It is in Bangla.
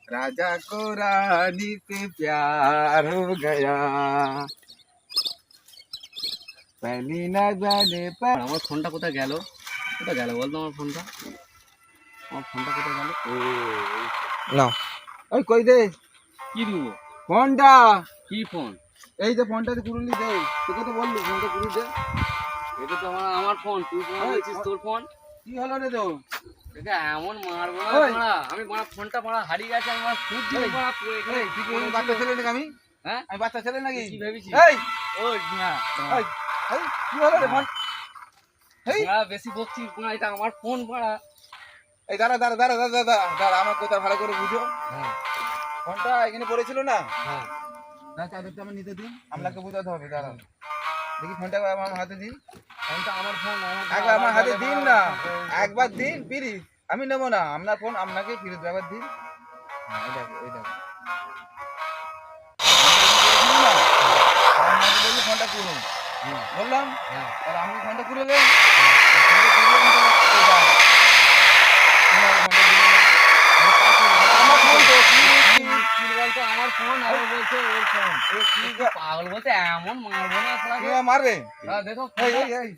राजा को रानी से प्यार हो गया पहली न जाने पर আমার ফোনটা কোথায় গেল বলতো আমার ফোনটা কোথায় গেল নাও ওই কই দে কি দিব ফোনটা কি ফোন এই যে ফোনটা কুড়ুলি দে তোকে তো বললি ফোনটা কুড়ুলি দে এটা তো আমার ফোন তুই ফোন বলছিস তোর ফোন কি হলো রে তো এটা এমন মারবো না ওই। মারা আমি মারা ফোনটা মারা হারিয়ে গেছে আমার খুব দিন এই। মারা পড়ে গেছে এই তুই কি বাচ্চা ছেলে নাকি আমি হ্যাঁ আমি বাচ্চা ছেলে নাকি কি ভেবেছিস এই ওই না এই এই কি হলো রে ফোন এই মারা বেশি বকছিস না এটা আমার ফোন মারা এই দাঁড়া দাঁড়া দাঁড়া দাঁড়া দাঁড়া দাঁড়া আমার কথা ভালো করে বুঝো হ্যাঁ ফোনটা এখানে পড়েছিল না হ্যাঁ না চাদরটা আমার নিতে দিন আপনাকে বোঝাতে হবে দাঁড়াও দেখি ফোনটা আমার হাতে দিন ফোনটা আমার ফোন একবার আমার হাতে দিন না একবার দিন প্লিজ আমি নেবো না আপনার ফোন আপনাকে ফিরত একবার দিন হ্যাঁ, এই দেখো এই দেখো আপনাকে বলছি ফোনটা পুরুন বললাম হ্যাঁ আর আপনি ফোনটা পুরোলেন ফোনটা পুরোলে কিন্তু এই দাও। আমার ফোন তো কি বলতো আমার ফোন আর ও বলছে ওর ফোন কি পাগল বলতে এমন মারবো না মারবে দেখো এই এই এই